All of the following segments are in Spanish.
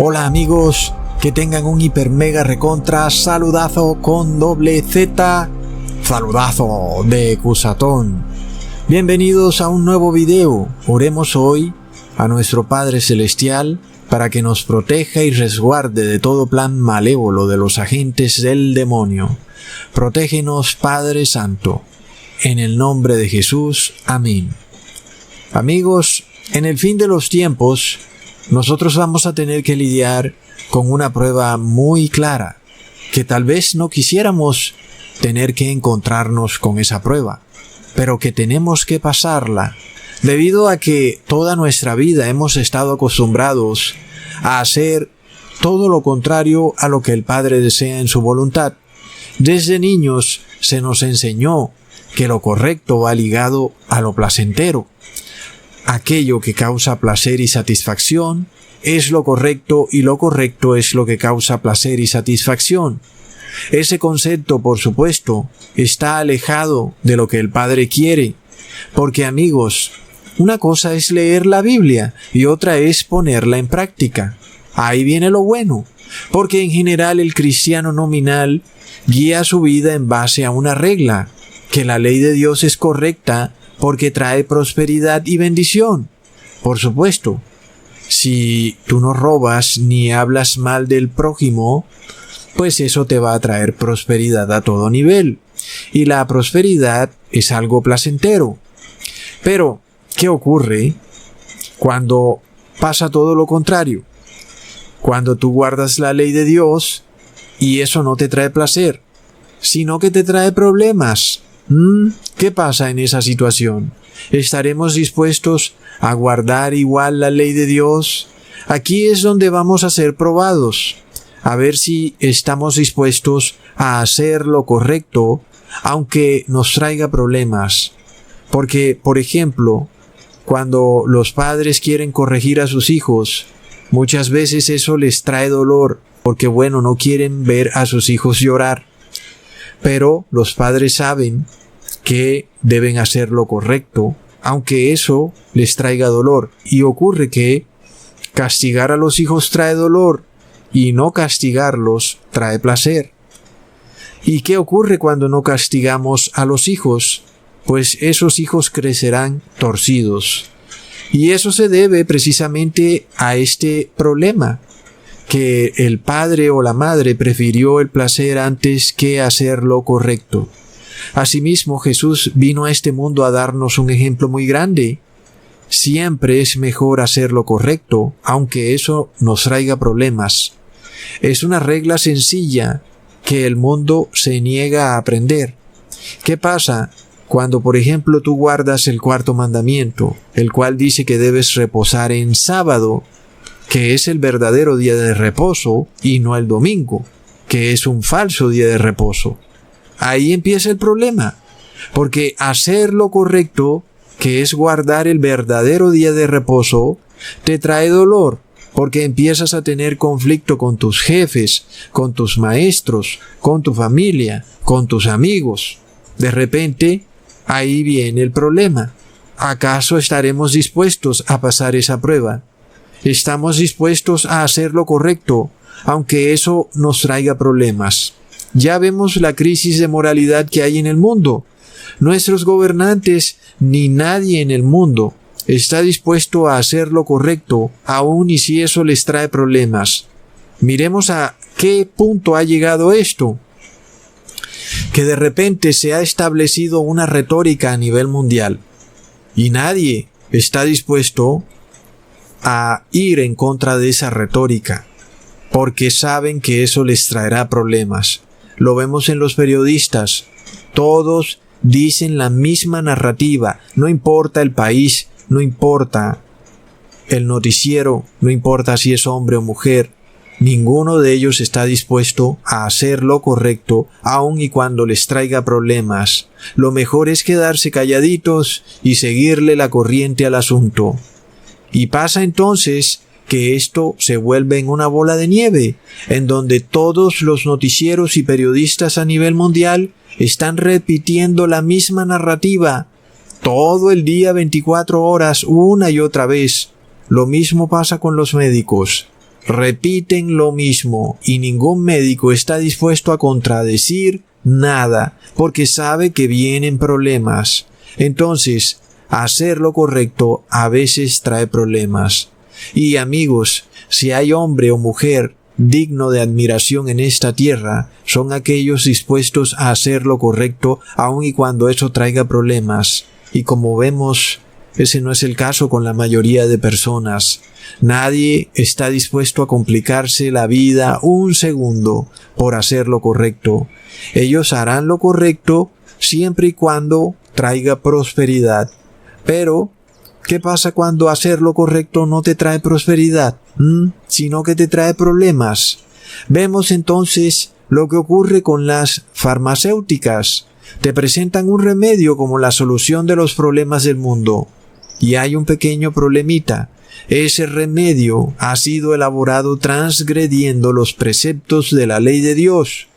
Hola amigos, que tengan un hiper mega recontra saludazo con doble Z, saludazo de Cusatón. Bienvenidos a un nuevo video. Oremos hoy a nuestro Padre Celestial para que nos proteja y resguarde de todo plan malévolo de los agentes del demonio. Protégenos, Padre Santo. En el nombre de Jesús. Amén. Amigos, en el fin de los tiempos, nosotros vamos a tener que lidiar con una prueba muy clara, que tal vez no quisiéramos tener que encontrarnos con esa prueba, pero que tenemos que pasarla, debido a que toda nuestra vida hemos estado acostumbrados a hacer todo lo contrario a lo que el Padre desea en su voluntad. Desde niños se nos enseñó que lo correcto va ligado a lo placentero. Aquello que causa placer y satisfacción es lo correcto y lo correcto es lo que causa placer y satisfacción. Ese concepto, por supuesto, está alejado de lo que el Padre quiere, porque amigos, una cosa es leer la Biblia y otra es ponerla en práctica. Ahí viene lo bueno, porque en general el cristiano nominal guía su vida en base a una regla, que la ley de Dios es correcta porque trae prosperidad y bendición. Por supuesto, si tú no robas ni hablas mal del prójimo, pues eso te va a traer prosperidad a todo nivel. Y la prosperidad es algo placentero. Pero, ¿qué ocurre cuando pasa todo lo contrario? Cuando tú guardas la ley de Dios y eso no te trae placer, sino que te trae problemas. ¿Qué pasa en esa situación? ¿Estaremos dispuestos a guardar igual la ley de Dios? Aquí es donde vamos a ser probados, a ver si estamos dispuestos a hacer lo correcto, aunque nos traiga problemas. Porque, por ejemplo, cuando los padres quieren corregir a sus hijos, muchas veces eso les trae dolor, porque no quieren ver a sus hijos llorar. Pero los padres saben que deben hacer lo correcto, aunque eso les traiga dolor. Y ocurre que castigar a los hijos trae dolor y no castigarlos trae placer. ¿Y qué ocurre cuando no castigamos a los hijos? Pues esos hijos crecerán torcidos. Y eso se debe precisamente a este problema, que el padre o la madre prefirió el placer antes que hacer lo correcto. Asimismo, Jesús vino a este mundo a darnos un ejemplo muy grande. Siempre es mejor hacer lo correcto, aunque eso nos traiga problemas. Es una regla sencilla que el mundo se niega a aprender. ¿Qué pasa cuando, por ejemplo, tú guardas el cuarto mandamiento, el cual dice que debes reposar en sábado, que es el verdadero día de reposo, y no el domingo, que es un falso día de reposo? Ahí empieza el problema, porque hacer lo correcto, que es guardar el verdadero día de reposo, te trae dolor, porque empiezas a tener conflicto con tus jefes, con tus maestros, con tu familia, con tus amigos. De repente, ahí viene el problema. ¿Acaso estaremos dispuestos a pasar esa prueba? ¿Estamos dispuestos a hacer lo correcto, aunque eso nos traiga problemas? Ya vemos la crisis de moralidad que hay en el mundo. Nuestros gobernantes ni nadie en el mundo está dispuesto a hacer lo correcto, aun y si eso les trae problemas. Miremos a qué punto ha llegado esto. Que de repente se ha establecido una retórica a nivel mundial y nadie está dispuesto a ir en contra de esa retórica, porque saben que eso les traerá problemas. Lo vemos en los periodistas. Todos dicen la misma narrativa. No importa el país, no importa el noticiero, no importa si es hombre o mujer. Ninguno de ellos está dispuesto a hacer lo correcto, aun y cuando les traiga problemas. Lo mejor es quedarse calladitos y seguirle la corriente al asunto. Y pasa entonces que esto se vuelve en una bola de nieve, en donde todos los noticieros y periodistas a nivel mundial están repitiendo la misma narrativa, todo el día 24 horas, una y otra vez. Lo mismo pasa con los médicos. repiten lo mismo y ningún médico está dispuesto a contradecir nada porque sabe que vienen problemas. Entonces, hacer lo correcto a veces trae problemas. Y amigos, si hay hombre o mujer digno de admiración en esta tierra, son aquellos dispuestos a hacer lo correcto aun y cuando eso traiga problemas. Y como vemos, ese no es el caso con la mayoría de personas. Nadie está dispuesto a complicarse la vida un segundo por hacer lo correcto. Ellos harán lo correcto siempre y cuando traiga prosperidad. Pero, ¿qué pasa cuando hacer lo correcto no te trae prosperidad? Sino que te trae problemas. Vemos entonces lo que ocurre con las farmacéuticas. Te presentan un remedio como la solución de los problemas del mundo. Y hay un pequeño problemita. Ese remedio ha sido elaborado transgrediendo los preceptos de la ley de Dios.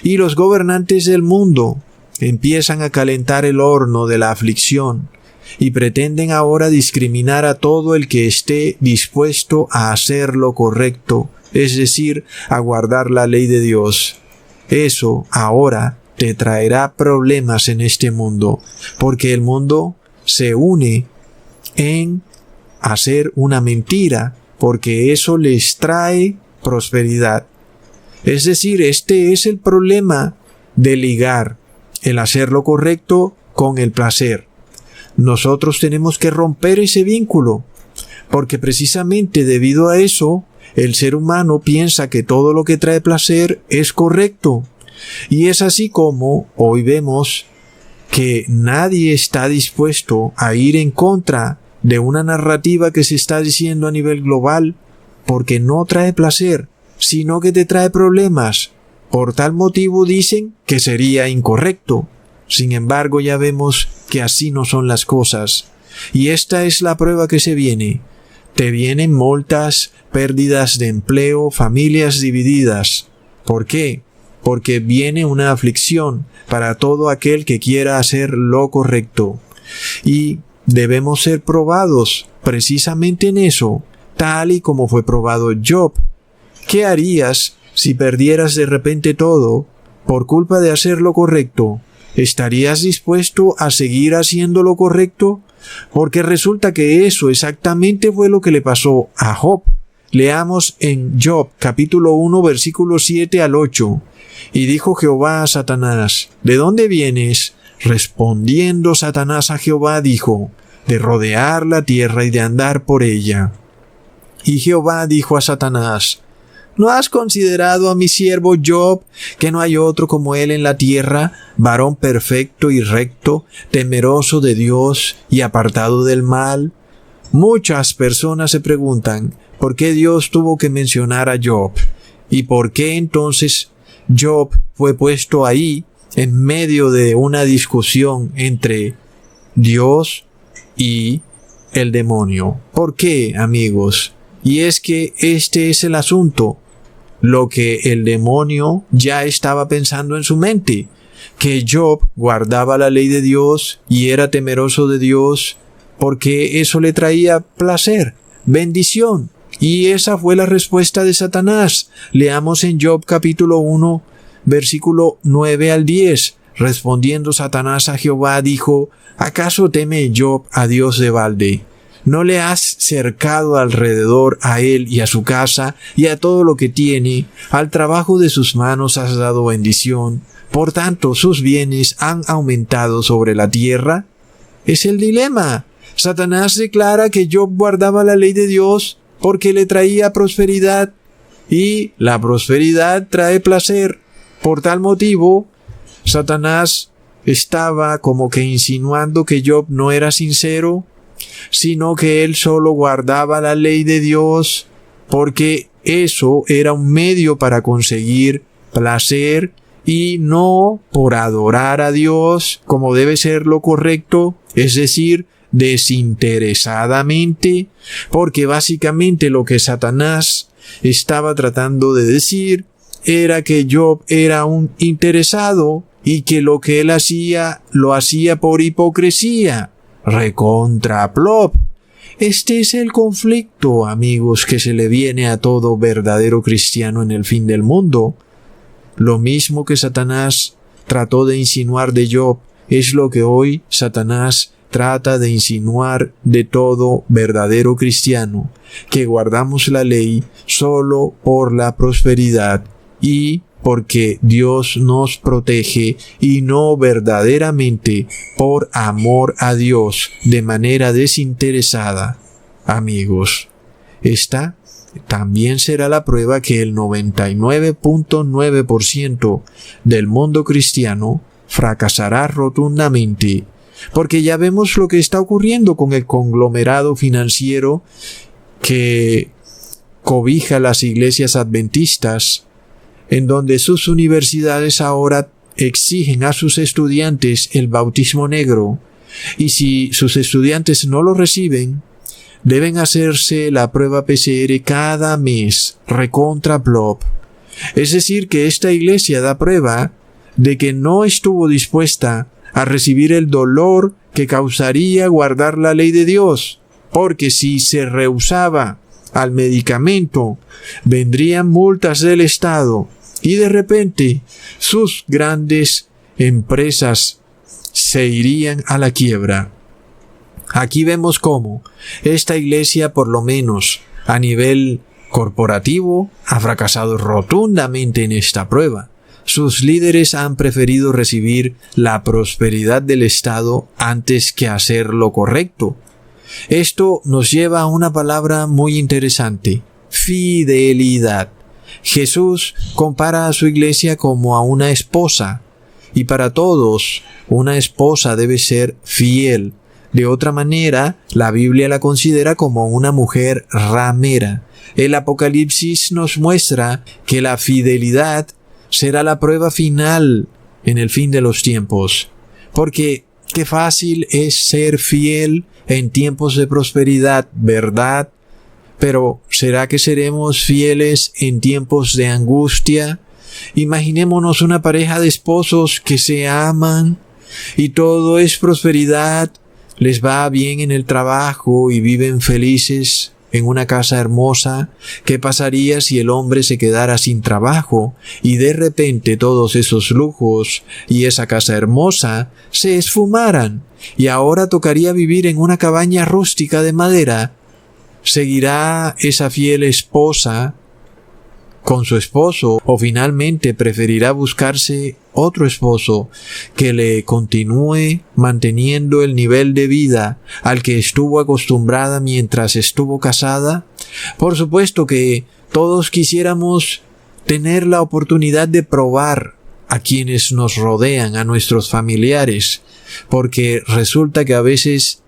Y los gobernantes del mundo empiezan a calentar el horno de la aflicción y pretenden ahora discriminar a todo el que esté dispuesto a hacer lo correcto, es decir, a guardar la ley de Dios. Eso ahora te traerá problemas en este mundo, porque el mundo se une en hacer una mentira, porque eso les trae prosperidad. Es decir, este es el problema de ligar el hacer lo correcto con el placer. Nosotros tenemos que romper ese vínculo, porque precisamente debido a eso, el ser humano piensa que todo lo que trae placer es correcto. Y es así como hoy vemos que nadie está dispuesto a ir en contra de una narrativa que se está diciendo a nivel global, porque no trae placer, sino que te trae problemas. Por tal motivo dicen que sería incorrecto. Sin embargo, ya vemos que así no son las cosas. Y esta es la prueba que se viene. Te vienen multas, pérdidas de empleo, familias divididas. ¿Por qué? Porque viene una aflicción para todo aquel que quiera hacer lo correcto. Y debemos ser probados precisamente en eso, tal y como fue probado Job. ¿Qué harías si perdieras de repente todo por culpa de hacer lo correcto? ¿Estarías dispuesto a seguir haciendo lo correcto? Porque resulta que eso exactamente fue lo que le pasó a Job. Leamos en Job capítulo 1 versículos 7 al 8. Y dijo Jehová a Satanás, ¿de dónde vienes? Respondiendo Satanás a Jehová dijo, de rodear la tierra y de andar por ella. Y Jehová dijo a Satanás, ¿no has considerado a mi siervo Job, que no hay otro como él en la tierra, varón perfecto y recto, temeroso de Dios y apartado del mal? Muchas personas se preguntan, ¿por qué Dios tuvo que mencionar a Job? ¿Y por qué entonces Job fue puesto ahí en medio de una discusión entre Dios y el demonio? ¿Por qué, amigos? Y es que este es el asunto. Lo que el demonio ya estaba pensando en su mente, que Job guardaba la ley de Dios y era temeroso de Dios porque eso le traía placer, bendición. Y esa fue la respuesta de Satanás. Leamos en Job capítulo 1, versículo 9 al 10. Respondiendo Satanás a Jehová dijo, ¿acaso teme Job a Dios de balde? ¿No le has cercado alrededor a él y a su casa y a todo lo que tiene? Al trabajo de sus manos has dado bendición. Por tanto, sus bienes han aumentado sobre la tierra. Es el dilema. Satanás declara que Job guardaba la ley de Dios porque le traía prosperidad. Y la prosperidad trae placer. Por tal motivo, Satanás estaba como que insinuando que Job no era sincero, sino que él solo guardaba la ley de Dios porque eso era un medio para conseguir placer y no por adorar a Dios como debe ser lo correcto, es decir, desinteresadamente, porque básicamente lo que Satanás estaba tratando de decir era que Job era un interesado y que lo que él hacía lo hacía por hipocresía. Recontra plop. Este es el conflicto, amigos, que se le viene a todo verdadero cristiano en el fin del mundo. Lo mismo que Satanás trató de insinuar de Job, es lo que hoy Satanás trata de insinuar de todo verdadero cristiano, que guardamos la ley solo por la prosperidad y porque Dios nos protege y no verdaderamente por amor a Dios de manera desinteresada. Amigos, esta también será la prueba que el 99.9% del mundo cristiano fracasará rotundamente, porque ya vemos lo que está ocurriendo con el conglomerado financiero que cobija las iglesias adventistas, en donde sus universidades ahora exigen a sus estudiantes el bautismo negro, y si sus estudiantes no lo reciben, deben hacerse la prueba PCR cada mes, recontra blob. Es decir, que esta iglesia da prueba de que no estuvo dispuesta a recibir el dolor que causaría guardar la ley de Dios, porque si se rehusaba al medicamento, vendrían multas del Estado y de repente sus grandes empresas se irían a la quiebra. Aquí vemos cómo esta iglesia, por lo menos a nivel corporativo, ha fracasado rotundamente en esta prueba. Sus líderes han preferido recibir la prosperidad del Estado antes que hacer lo correcto. Esto nos lleva a una palabra muy interesante: fidelidad. Jesús compara a su iglesia como a una esposa, y para todos una esposa debe ser fiel. De otra manera, la Biblia la considera como una mujer ramera. El Apocalipsis nos muestra que la fidelidad será la prueba final en el fin de los tiempos. Porque qué fácil es ser fiel en tiempos de prosperidad, ¿verdad? Pero ¿será que seremos fieles en tiempos de angustia? Imaginémonos una pareja de esposos que se aman y todo es prosperidad, les va bien en el trabajo y viven felices en una casa hermosa. ¿Qué pasaría si el hombre se quedara sin trabajo y de repente todos esos lujos y esa casa hermosa se esfumaran y ahora tocaría vivir en una cabaña rústica de madera? ¿Seguirá esa fiel esposa con su esposo o finalmente preferirá buscarse otro esposo que le continúe manteniendo el nivel de vida al que estuvo acostumbrada mientras estuvo casada? Por supuesto que todos quisiéramos tener la oportunidad de probar a quienes nos rodean, a nuestros familiares, porque resulta que a veces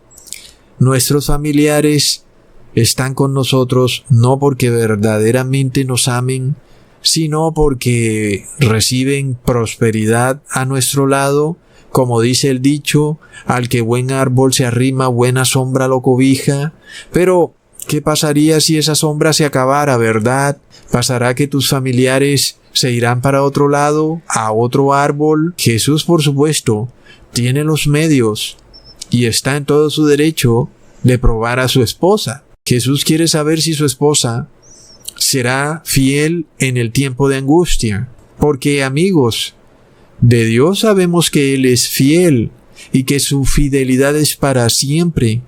nuestros familiares están con nosotros no porque verdaderamente nos amen, sino porque reciben prosperidad a nuestro lado. Como dice el dicho, al que buen árbol se arrima, buena sombra lo cobija. Pero, ¿qué pasaría si esa sombra se acabara, verdad? ¿Pasará que tus familiares se irán para otro lado, a otro árbol? Jesús, por supuesto, tiene los medios y está en todo su derecho de probar a su esposa. Jesús quiere saber si su esposa será fiel en el tiempo de angustia. Porque, amigos, de Dios sabemos que Él es fiel y que su fidelidad es para siempre.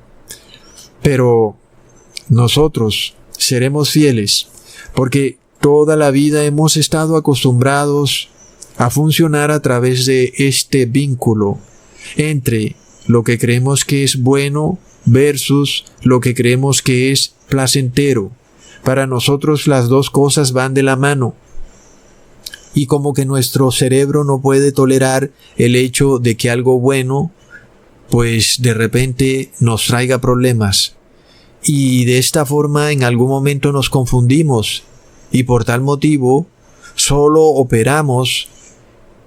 Pero nosotros seremos fieles porque toda la vida hemos estado acostumbrados a funcionar a través de este vínculo entre lo que creemos que es bueno versus lo que creemos que es placentero. Para nosotros las dos cosas van de la mano. Y como que nuestro cerebro no puede tolerar el hecho de que algo bueno, pues de repente nos traiga problemas. Y de esta forma en algún momento nos confundimos. Y por tal motivo, solo operamos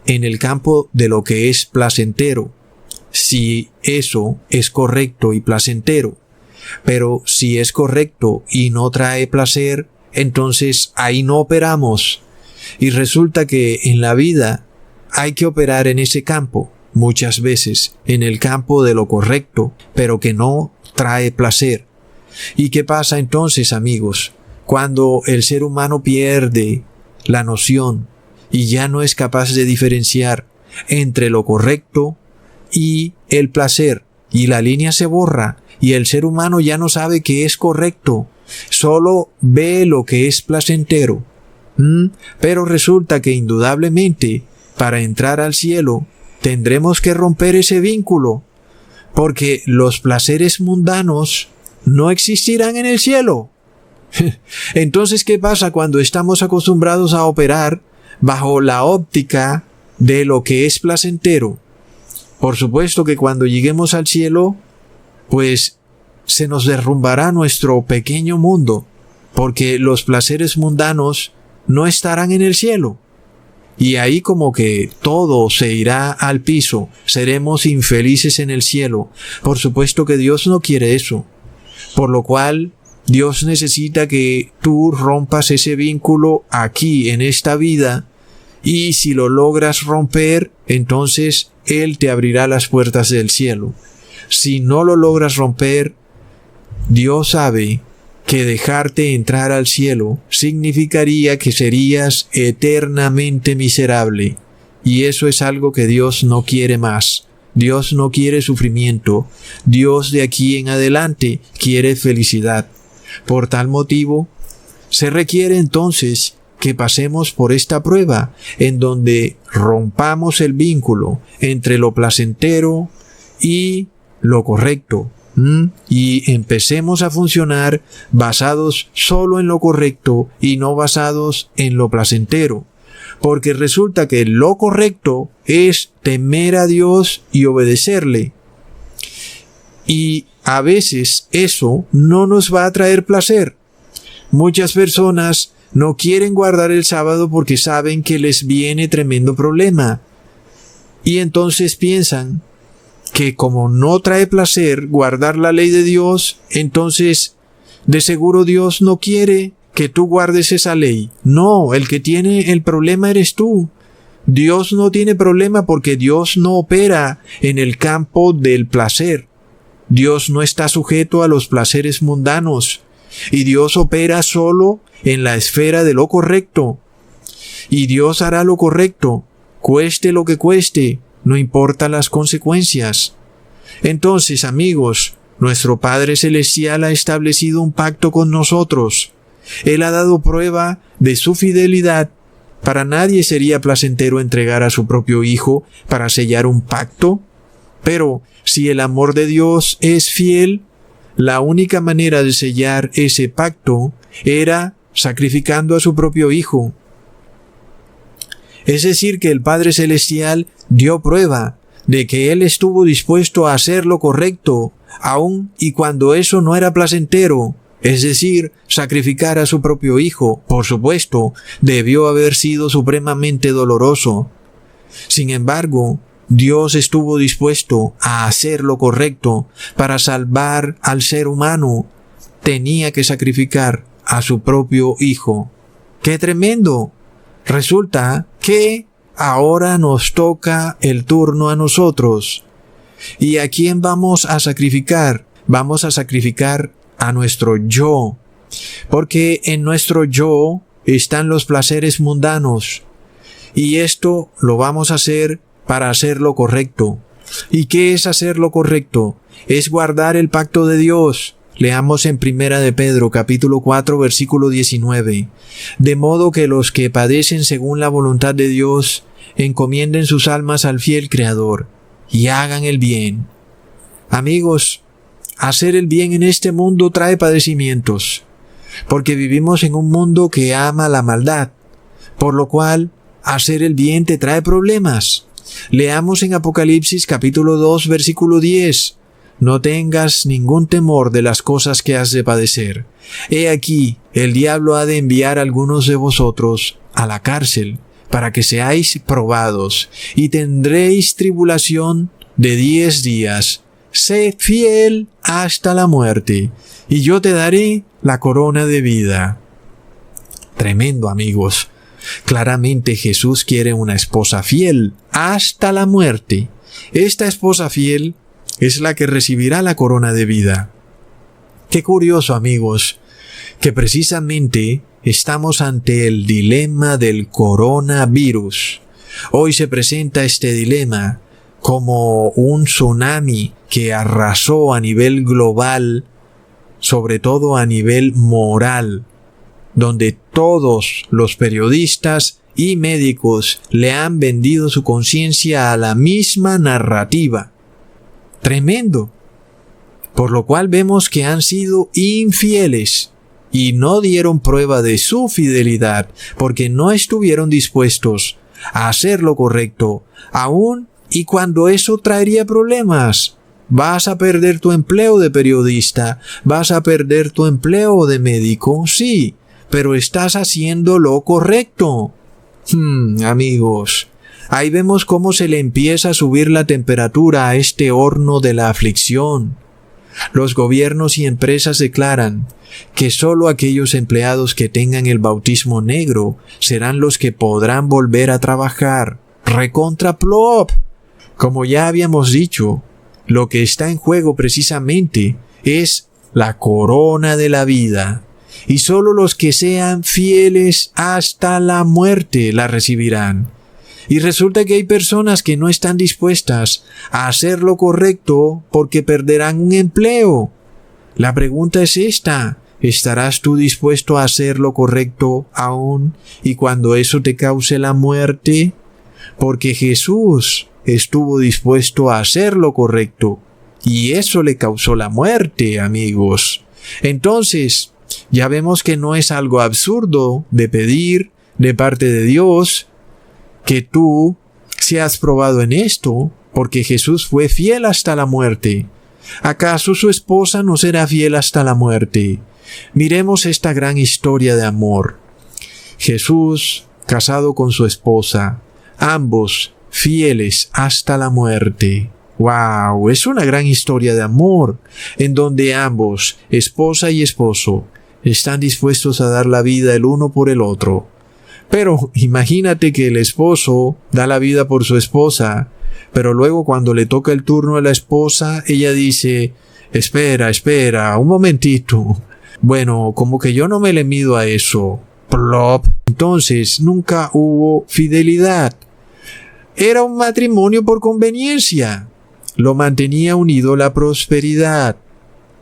en el campo de lo que es placentero, si eso es correcto y placentero. Pero si es correcto y no trae placer, entonces ahí no operamos. Y resulta que en la vida hay que operar en ese campo, muchas veces, en el campo de lo correcto, pero que no trae placer. ¿Y qué pasa entonces, amigos? Cuando el ser humano pierde la noción y ya no es capaz de diferenciar entre lo correcto y el placer, y la línea se borra, y el ser humano ya no sabe qué es correcto, solo ve lo que es placentero. Pero resulta que indudablemente, para entrar al cielo, tendremos que romper ese vínculo, porque los placeres mundanos no existirán en el cielo. Entonces, ¿qué pasa cuando estamos acostumbrados a operar bajo la óptica de lo que es placentero? Por supuesto que cuando lleguemos al cielo, pues se nos derrumbará nuestro pequeño mundo, porque los placeres mundanos no estarán en el cielo. Y ahí como que todo se irá al piso, seremos infelices en el cielo. Por supuesto que Dios no quiere eso, por lo cual Dios necesita que tú rompas ese vínculo aquí en esta vida, y si lo logras romper, entonces Él te abrirá las puertas del cielo. Si no lo logras romper, Dios sabe que dejarte entrar al cielo significaría que serías eternamente miserable. Y eso es algo que Dios no quiere más. Dios no quiere sufrimiento. Dios de aquí en adelante quiere felicidad. Por tal motivo, se requiere entonces que pasemos por esta prueba, en donde rompamos el vínculo entre lo placentero y lo correcto. Y empecemos a funcionar basados solo en lo correcto y no basados en lo placentero. Porque resulta que lo correcto es temer a Dios y obedecerle. Y a veces eso no nos va a traer placer. Muchas personas no quieren guardar el sábado porque saben que les viene tremendo problema. Y entonces piensan que como no trae placer guardar la ley de Dios, entonces de seguro Dios no quiere que tú guardes esa ley. No, el que tiene el problema eres tú. Dios no tiene problema porque Dios no opera en el campo del placer. Dios no está sujeto a los placeres mundanos. Y Dios opera solo en la esfera de lo correcto. Y Dios hará lo correcto, cueste lo que cueste, no importa las consecuencias. Entonces, amigos, nuestro Padre Celestial ha establecido un pacto con nosotros. Él ha dado prueba de su fidelidad. Para nadie sería placentero entregar a su propio Hijo para sellar un pacto. Pero si el amor de Dios es fiel, la única manera de sellar ese pacto era sacrificando a su propio Hijo. Es decir, que el Padre Celestial dio prueba de que Él estuvo dispuesto a hacer lo correcto, aun y cuando eso no era placentero, es decir, sacrificar a su propio Hijo. Por supuesto, debió haber sido supremamente doloroso. Sin embargo, Dios estuvo dispuesto a hacer lo correcto para salvar al ser humano. Tenía que sacrificar a su propio Hijo. ¡Qué tremendo! Resulta que ahora nos toca el turno a nosotros. ¿Y a quién vamos a sacrificar? Vamos a sacrificar a nuestro yo. Porque en nuestro yo están los placeres mundanos. Y esto lo vamos a hacer para hacer lo correcto. ¿Y qué es hacer lo correcto? Es guardar el pacto de Dios. Leamos en 1 de Pedro, capítulo 4, versículo 19. De modo que los que padecen según la voluntad de Dios, encomienden sus almas al fiel Creador, y hagan el bien. Amigos, hacer el bien en este mundo trae padecimientos, porque vivimos en un mundo que ama la maldad, por lo cual hacer el bien te trae problemas. Leamos en Apocalipsis capítulo 2, versículo 10. No tengas ningún temor de las cosas que has de padecer. He aquí, el diablo ha de enviar a algunos de vosotros a la cárcel, para que seáis probados, y tendréis tribulación de 10 días. Sé fiel hasta la muerte, y yo te daré la corona de vida. Tremendo, amigos. Claramente Jesús quiere una esposa fiel hasta la muerte. Esta esposa fiel es la que recibirá la corona de vida. Qué curioso, amigos, que precisamente estamos ante el dilema del coronavirus. Hoy se presenta este dilema como un tsunami que arrasó a nivel global, sobre todo a nivel moral, donde todos los periodistas y médicos le han vendido su conciencia a la misma narrativa. Tremendo. Por lo cual vemos que han sido infieles y no dieron prueba de su fidelidad porque no estuvieron dispuestos a hacer lo correcto, aún y cuando eso traería problemas. ¿Vas a perder tu empleo de periodista? ¿Vas a perder tu empleo de médico? Sí, pero estás haciendo lo correcto. Amigos, ahí vemos cómo se le empieza a subir la temperatura a este horno de la aflicción. Los gobiernos y empresas declaran que solo aquellos empleados que tengan el bautismo negro serán los que podrán volver a trabajar. Recontra plop. Como ya habíamos dicho, lo que está en juego precisamente es la corona de la vida, y solo los que sean fieles hasta la muerte la recibirán. Y resulta que hay personas que no están dispuestas a hacer lo correcto porque perderán un empleo. La pregunta es esta: ¿estarás tú dispuesto a hacer lo correcto aún y cuando eso te cause la muerte? Porque Jesús estuvo dispuesto a hacer lo correcto y eso le causó la muerte, amigos. Entonces, ya vemos que no es algo absurdo de pedir de parte de Dios que tú seas probado en esto, porque Jesús fue fiel hasta la muerte. ¿Acaso su esposa no será fiel hasta la muerte? Miremos esta gran historia de amor. Jesús, casado con su esposa, ambos fieles hasta la muerte. ¡Wow! Es una gran historia de amor, en donde ambos, esposa y esposo, están dispuestos a dar la vida el uno por el otro. Pero imagínate que el esposo da la vida por su esposa, pero luego cuando le toca el turno a la esposa, ella dice: espera, un momentito. Bueno, como que yo no me le mido a eso. Plop. Entonces, nunca hubo fidelidad. Era un matrimonio por conveniencia. Lo mantenía unido la prosperidad.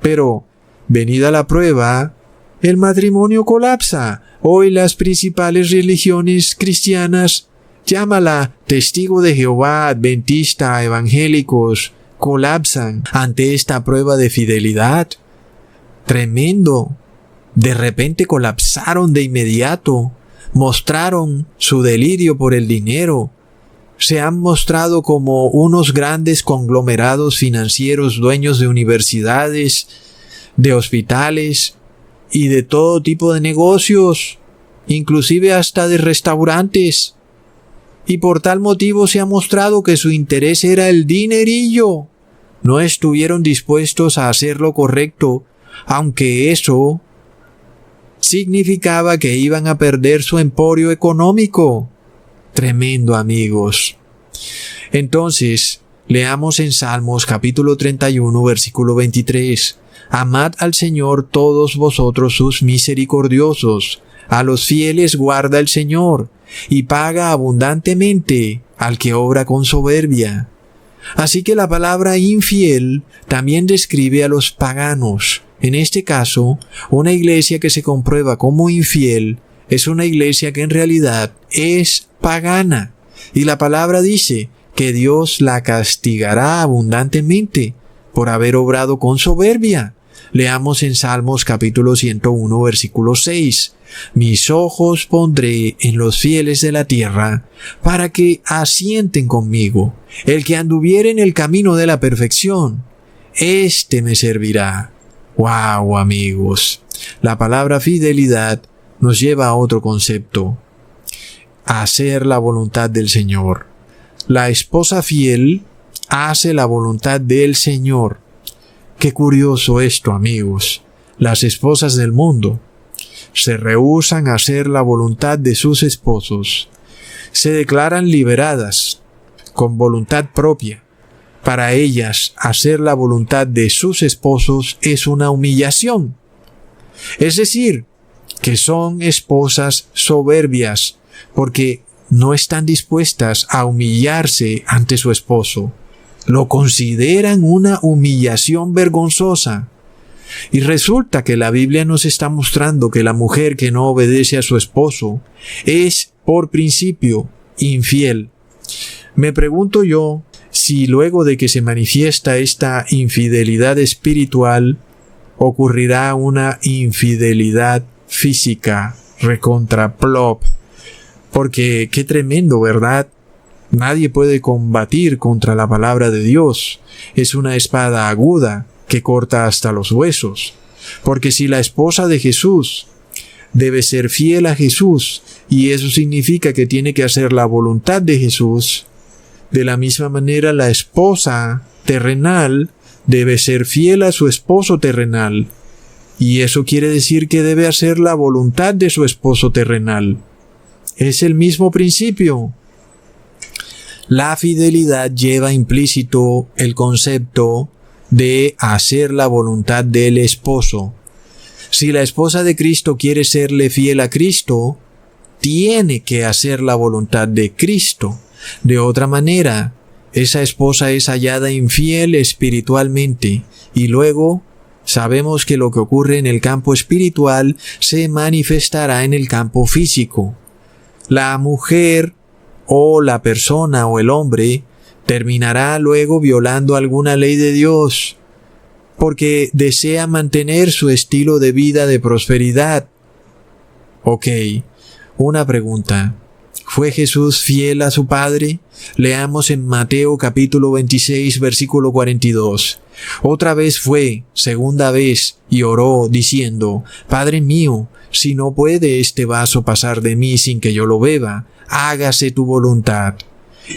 Pero, venida la prueba, el matrimonio colapsa. Hoy las principales religiones cristianas, llámala testigo de Jehová, adventista, evangélicos, colapsan ante esta prueba de fidelidad. Tremendo. De repente colapsaron de inmediato. Mostraron su delirio por el dinero. Se han mostrado como unos grandes conglomerados financieros, dueños de universidades, de hospitales y de todo tipo de negocios, inclusive hasta de restaurantes. Y por tal motivo se ha mostrado que su interés era el dinerillo. No estuvieron dispuestos a hacer lo correcto, aunque eso significaba que iban a perder su emporio económico. Tremendo, amigos. Entonces, leamos en Salmos capítulo 31, versículo 23. Amad al Señor todos vosotros sus misericordiosos. A los fieles guarda el Señor, y paga abundantemente al que obra con soberbia. Así que la palabra infiel también describe a los paganos. En este caso, una iglesia que se comprueba como infiel es una iglesia que en realidad es pagana. Y la palabra dice que Dios la castigará abundantemente por haber obrado con soberbia. Leamos en Salmos capítulo 101, versículo 6. Mis ojos pondré en los fieles de la tierra, para que asienten conmigo. El que anduviere en el camino de la perfección, éste me servirá. ¡Wow, amigos! La palabra fidelidad nos lleva a otro concepto: hacer la voluntad del Señor. La esposa fiel hace la voluntad del Señor. Qué curioso esto, amigos. Las esposas del mundo se rehúsan a hacer la voluntad de sus esposos. Se declaran liberadas con voluntad propia, para ellas hacer la voluntad de sus esposos es una humillación. Es decir, que son esposas soberbias, porque no están dispuestas a humillarse ante su esposo. Lo consideran una humillación vergonzosa. Y resulta que la Biblia nos está mostrando que la mujer que no obedece a su esposo es, por principio, infiel. Me pregunto yo si luego de que se manifiesta esta infidelidad espiritual, ocurrirá una infidelidad física, recontra plop. Porque qué tremendo, ¿verdad? Nadie puede combatir contra la palabra de Dios. Es una espada aguda que corta hasta los huesos. Porque si la esposa de Jesús debe ser fiel a Jesús, y eso significa que tiene que hacer la voluntad de Jesús, de la misma manera la esposa terrenal debe ser fiel a su esposo terrenal. Y eso quiere decir que debe hacer la voluntad de su esposo terrenal. Es el mismo principio. La fidelidad lleva implícito el concepto de hacer la voluntad del esposo. Si la esposa de Cristo quiere serle fiel a Cristo, tiene que hacer la voluntad de Cristo. De otra manera, esa esposa es hallada infiel espiritualmente, y luego sabemos que lo que ocurre en el campo espiritual se manifestará en el campo físico. La mujer o la persona o el hombre terminará luego violando alguna ley de Dios porque desea mantener su estilo de vida de prosperidad. Ok, una pregunta. ¿Fue Jesús fiel a su Padre? Leamos en Mateo capítulo 26 versículo 42. Otra vez fue, segunda vez, y oró diciendo: Padre mío, si no puede este vaso pasar de mí sin que yo lo beba, hágase tu voluntad.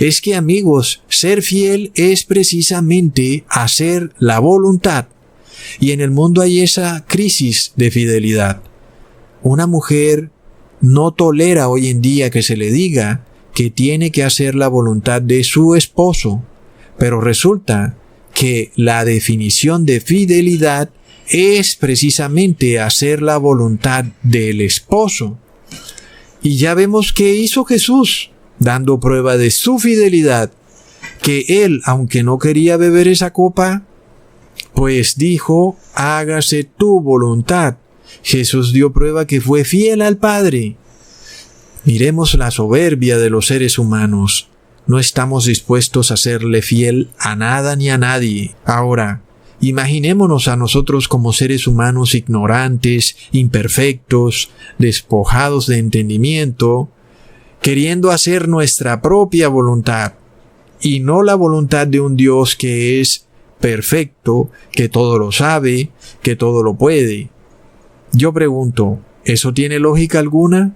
Es que, amigos, ser fiel es precisamente hacer la voluntad. Y en el mundo hay esa crisis de fidelidad. Una mujer no tolera hoy en día que se le diga que tiene que hacer la voluntad de su esposo, pero resulta que la definición de fidelidad es precisamente hacer la voluntad del esposo. Y ya vemos qué hizo Jesús, dando prueba de su fidelidad, que él, aunque no quería beber esa copa, pues dijo: hágase tu voluntad. Jesús dio prueba que fue fiel al Padre. Miremos la soberbia de los seres humanos. No estamos dispuestos a serle fiel a nada ni a nadie. Ahora, imaginémonos a nosotros como seres humanos ignorantes, imperfectos, despojados de entendimiento, queriendo hacer nuestra propia voluntad, y no la voluntad de un Dios que es perfecto, que todo lo sabe, que todo lo puede. Yo pregunto, ¿eso tiene lógica alguna?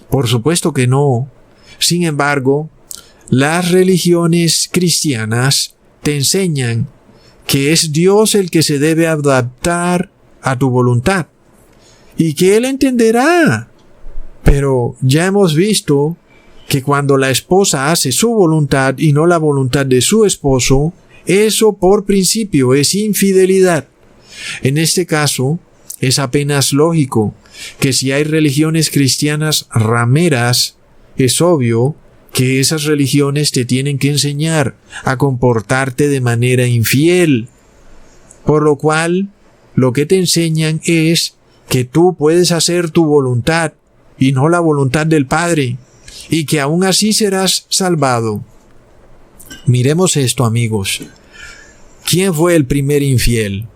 Por supuesto que no. Sin embargo, las religiones cristianas te enseñan que es Dios el que se debe adaptar a tu voluntad y que Él entenderá. Pero ya hemos visto que cuando la esposa hace su voluntad y no la voluntad de su esposo, eso por principio es infidelidad. En este caso, es apenas lógico que si hay religiones cristianas rameras, es obvio que esas religiones te tienen que enseñar a comportarte de manera infiel. Por lo cual, lo que te enseñan es que tú puedes hacer tu voluntad y no la voluntad del Padre, y que aún así serás salvado. Miremos esto, amigos. ¿Quién fue el primer infiel?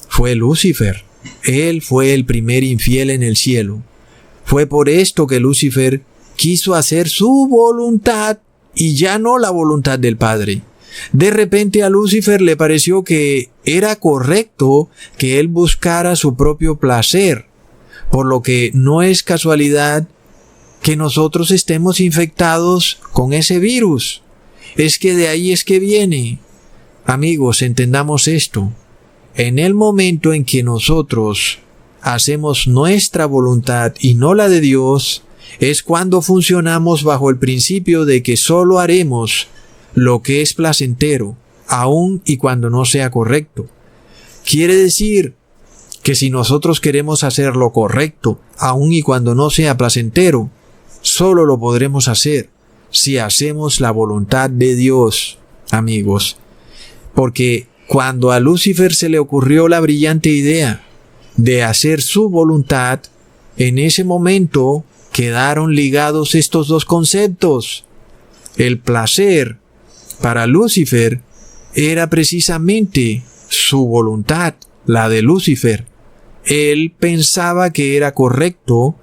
Fue Lucifer. Él fue el primer infiel en el cielo. Fue por esto que Lucifer quiso hacer su voluntad y ya no la voluntad del Padre. De repente a Lucifer le pareció que era correcto que él buscara su propio placer, por lo que no es casualidad que nosotros estemos infectados con ese virus. Es que de ahí es que viene. Amigos, entendamos esto. En el momento en que nosotros hacemos nuestra voluntad y no la de Dios, es cuando funcionamos bajo el principio de que solo haremos lo que es placentero aun y cuando no sea correcto. Quiere decir que si nosotros queremos hacer lo correcto, aun y cuando no sea placentero, solo lo podremos hacer si hacemos la voluntad de Dios, amigos. Porque cuando a Lucifer se le ocurrió la brillante idea de hacer su voluntad, en ese momento quedaron ligados estos dos conceptos. El placer para Lucifer era precisamente su voluntad, la de Lucifer. Él pensaba que era correcto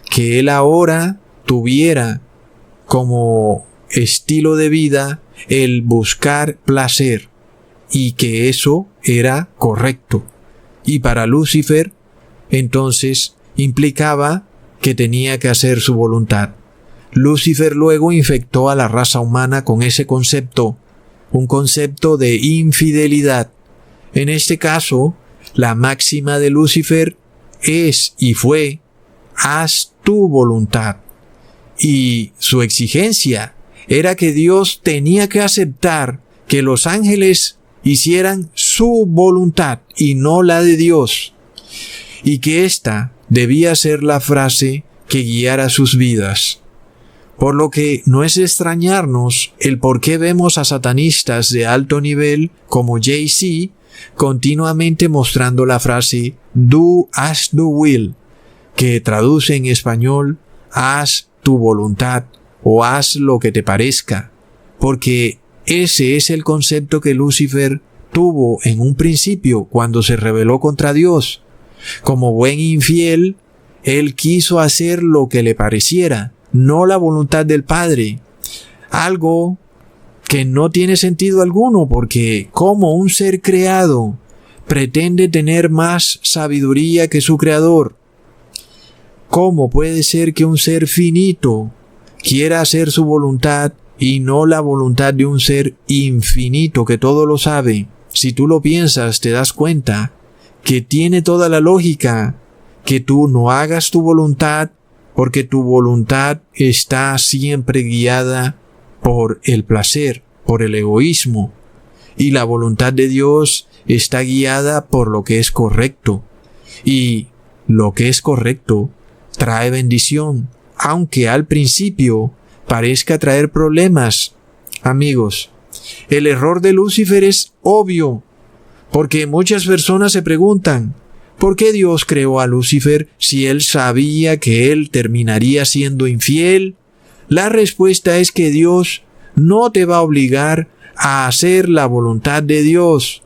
que él ahora tuviera como estilo de vida el buscar placer, y que eso era correcto. Y para Lucifer, entonces, implicaba que tenía que hacer su voluntad. Lucifer luego infectó a la raza humana con ese concepto, un concepto de infidelidad. En este caso, la máxima de Lucifer es y fue: haz tu voluntad. Y su exigencia era que Dios tenía que aceptar que los ángeles hicieran su voluntad y no la de Dios, y que ésta debía ser la frase que guiara sus vidas. Por lo que no es de extrañarnos el por qué vemos a satanistas de alto nivel como Jay-Z continuamente mostrando la frase "do as thou will", que traduce en español "haz tu voluntad" o "haz lo que te parezca", porque ese es el concepto que Lucifer tuvo en un principio cuando se rebeló contra Dios. Como buen infiel, él quiso hacer lo que le pareciera, no la voluntad del Padre. Algo que no tiene sentido alguno, porque como un ser creado pretende tener más sabiduría que su creador. ¿Cómo puede ser que un ser finito quiera hacer su voluntad y no la voluntad de un ser infinito que todo lo sabe? Si tú lo piensas, te das cuenta que tiene toda la lógica que tú no hagas tu voluntad, porque tu voluntad está siempre guiada por el placer, por el egoísmo, y la voluntad de Dios está guiada por lo que es correcto, y lo que es correcto trae bendición, aunque al principio parezca traer problemas. Amigos, el error de Lucifer es obvio, porque muchas personas se preguntan: ¿por qué Dios creó a Lucifer si él sabía que él terminaría siendo infiel? La respuesta es que Dios no te va a obligar a hacer la voluntad de Dios.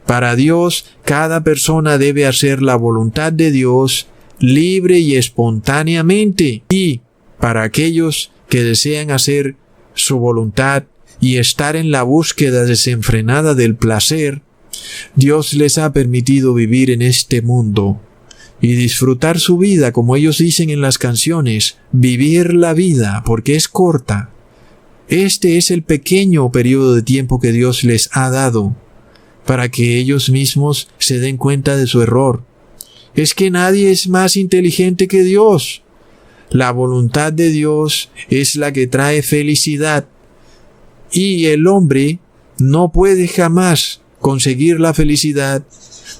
Para Dios, cada persona debe hacer la voluntad de Dios libre y espontáneamente. Y para aquellos que desean hacer su voluntad y estar en la búsqueda desenfrenada del placer, Dios les ha permitido vivir en este mundo y disfrutar su vida, como ellos dicen en las canciones, vivir la vida porque es corta. Este es el pequeño periodo de tiempo que Dios les ha dado para que ellos mismos se den cuenta de su error. Es que nadie es más inteligente que Dios. La voluntad de Dios es la que trae felicidad, y el hombre no puede jamás conseguir la felicidad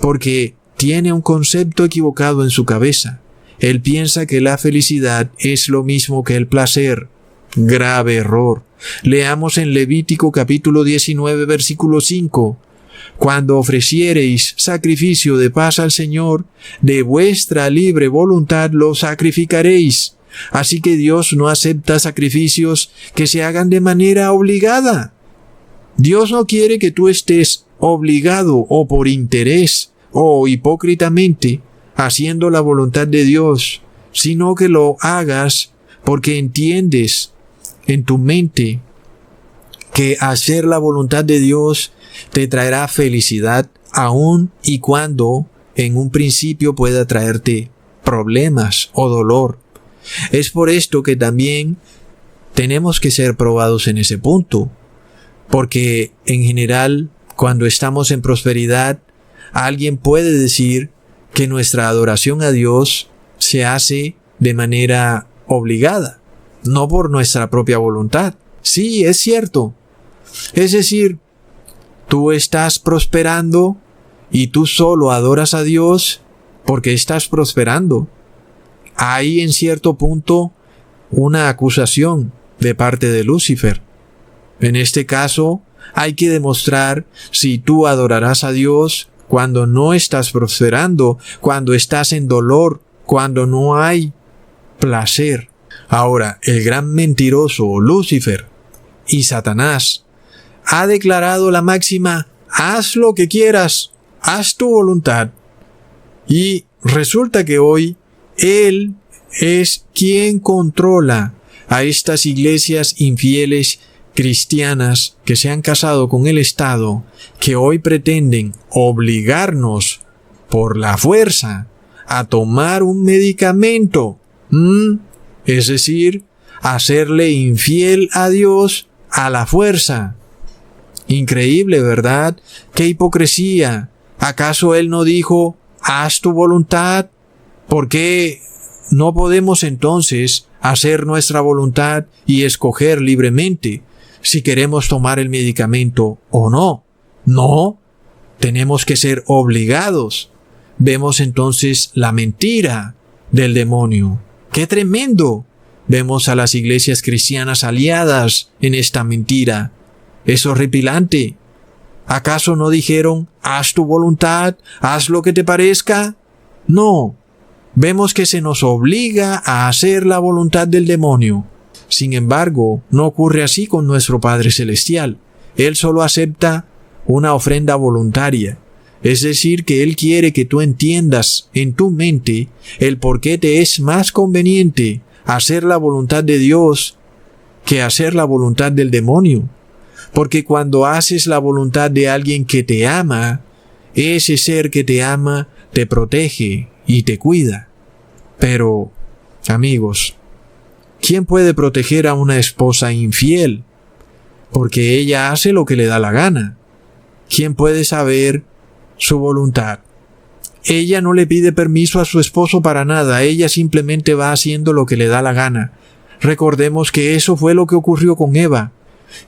porque tiene un concepto equivocado en su cabeza. Él piensa que la felicidad es lo mismo que el placer. Grave error. Leamos en Levítico capítulo 19 versículo 5. Cuando ofreciereis sacrificio de paz al Señor, de vuestra libre voluntad lo sacrificaréis. Así que Dios no acepta sacrificios que se hagan de manera obligada. Dios no quiere que tú estés obligado o por interés o hipócritamente haciendo la voluntad de Dios, sino que lo hagas porque entiendes en tu mente que hacer la voluntad de Dios te traerá felicidad, aun y cuando en un principio pueda traerte problemas o dolor. Es por esto que también tenemos que ser probados en ese punto, porque en general, cuando estamos en prosperidad, alguien puede decir que nuestra adoración a Dios se hace de manera obligada, no por nuestra propia voluntad. Sí, es cierto. Es decir, tú estás prosperando y tú solo adoras a Dios porque estás prosperando. Hay en cierto punto una acusación de parte de Lucifer. En este caso, hay que demostrar si tú adorarás a Dios cuando no estás prosperando, cuando estás en dolor, cuando no hay placer. Ahora, el gran mentiroso Lucifer y Satanás ha declarado la máxima: haz lo que quieras, haz tu voluntad. Y resulta que hoy él es quien controla a estas iglesias infieles cristianas que se han casado con el Estado, que hoy pretenden obligarnos por la fuerza a tomar un medicamento, es decir, hacerle infiel a Dios a la fuerza. Increíble, ¿verdad? ¡Qué hipocresía! ¿Acaso Él no dijo, haz tu voluntad? ¿Por qué no podemos entonces hacer nuestra voluntad y escoger libremente si queremos tomar el medicamento o no? No, tenemos que ser obligados. Vemos entonces la mentira del demonio. ¡Qué tremendo! Vemos a las iglesias cristianas aliadas en esta mentira. Es horripilante. ¿Acaso no dijeron, haz tu voluntad, haz lo que te parezca? No. Vemos que se nos obliga a hacer la voluntad del demonio. Sin embargo, no ocurre así con nuestro Padre Celestial. Él solo acepta una ofrenda voluntaria. Es decir, que Él quiere que tú entiendas en tu mente el por qué te es más conveniente hacer la voluntad de Dios que hacer la voluntad del demonio. Porque cuando haces la voluntad de alguien que te ama, ese ser que te ama te protege y te cuida. Pero, amigos, ¿quién puede proteger a una esposa infiel? Porque ella hace lo que le da la gana. ¿Quién puede saber su voluntad? Ella no le pide permiso a su esposo para nada, ella simplemente va haciendo lo que le da la gana. Recordemos que eso fue lo que ocurrió con Eva.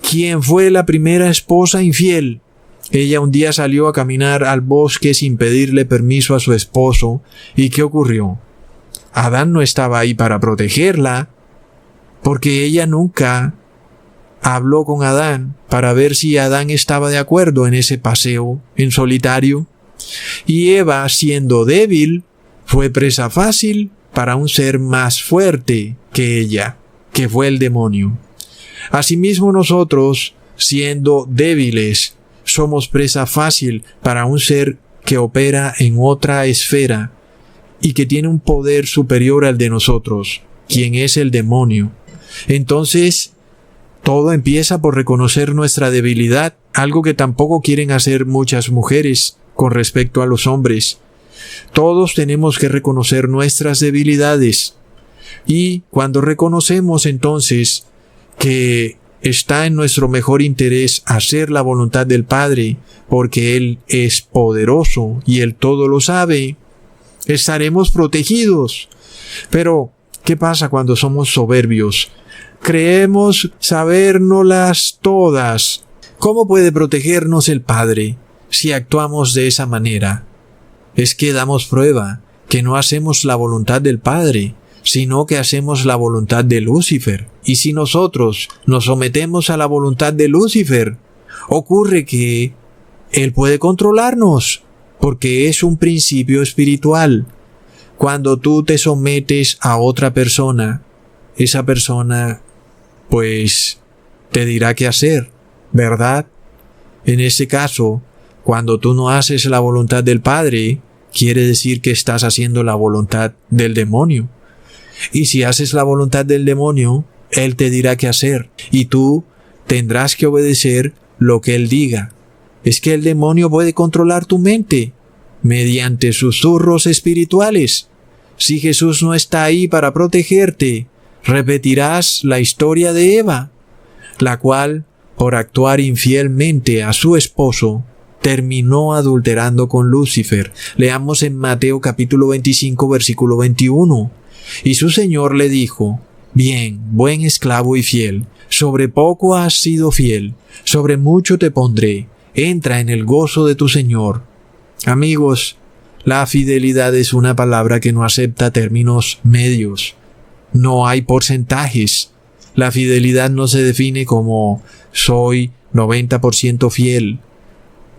¿Quién fue la primera esposa infiel? Ella un día salió a caminar al bosque sin pedirle permiso a su esposo. ¿Y qué ocurrió? Adán no estaba ahí para protegerla, porque ella nunca habló con Adán para ver si Adán estaba de acuerdo en ese paseo en solitario. Y Eva, siendo débil, fue presa fácil para un ser más fuerte que ella, que fue el demonio. Asimismo nosotros, siendo débiles, somos presa fácil para un ser que opera en otra esfera y que tiene un poder superior al de nosotros, quien es el demonio. Entonces, todo empieza por reconocer nuestra debilidad, algo que tampoco quieren hacer muchas mujeres con respecto a los hombres. Todos tenemos que reconocer nuestras debilidades. Y cuando reconocemos entonces que está en nuestro mejor interés hacer la voluntad del Padre, porque Él es poderoso y Él todo lo sabe, estaremos protegidos. Pero, ¿qué pasa cuando somos soberbios? Creemos sabérnoslas todas. ¿Cómo puede protegernos el Padre si actuamos de esa manera? Es que damos prueba que no hacemos la voluntad del Padre, sino que hacemos la voluntad de Lucifer. Y si nosotros nos sometemos a la voluntad de Lucifer, ocurre que Él puede controlarnos, porque es un principio espiritual. Cuando tú te sometes a otra persona, esa persona, pues, te dirá qué hacer, ¿verdad? En este caso, cuando tú no haces la voluntad del Padre, quiere decir que estás haciendo la voluntad del demonio. Y si haces la voluntad del demonio, Él te dirá qué hacer, y tú tendrás que obedecer lo que Él diga. Es que el demonio puede controlar tu mente mediante susurros espirituales. Si Jesús no está ahí para protegerte, repetirás la historia de Eva, la cual, por actuar infielmente a su esposo, terminó adulterando con Lucifer. Leamos en Mateo capítulo 25, versículo 21. Y su Señor le dijo: Bien, buen esclavo y fiel, sobre poco has sido fiel, sobre mucho te pondré, entra en el gozo de tu Señor. Amigos, la fidelidad es una palabra que no acepta términos medios. No hay porcentajes. La fidelidad no se define como soy 90% fiel.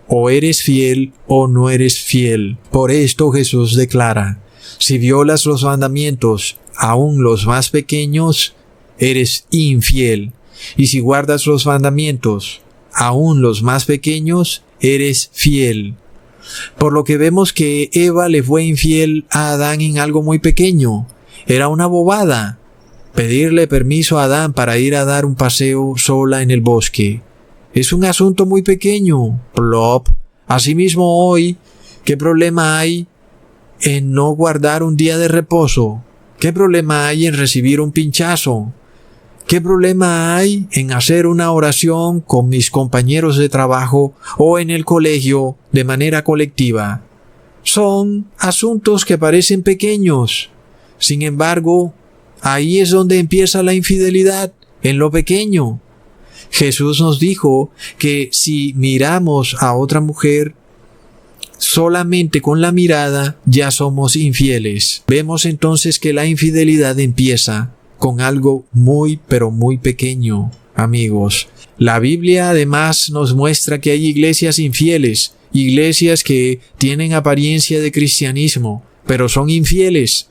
O eres fiel o no eres fiel. Por esto Jesús declara, si violas los mandamientos, aun los más pequeños, eres infiel. Y si guardas los mandamientos, aun los más pequeños, eres fiel. Por lo que vemos que Eva le fue infiel a Adán en algo muy pequeño. Era una bobada pedirle permiso a Adán para ir a dar un paseo sola en el bosque. Es un asunto muy pequeño. Plop. Asimismo hoy, ¿qué problema hay en no guardar un día de reposo? ¿Qué problema hay en recibir un pinchazo? ¿Qué problema hay en hacer una oración con mis compañeros de trabajo o en el colegio de manera colectiva? Son asuntos que parecen pequeños. Sin embargo, ahí es donde empieza la infidelidad, en lo pequeño. Jesús nos dijo que si miramos a otra mujer solamente con la mirada, ya somos infieles. Vemos entonces que la infidelidad empieza con algo muy pero muy pequeño, amigos. La Biblia además nos muestra que hay iglesias infieles, iglesias que tienen apariencia de cristianismo, pero son infieles.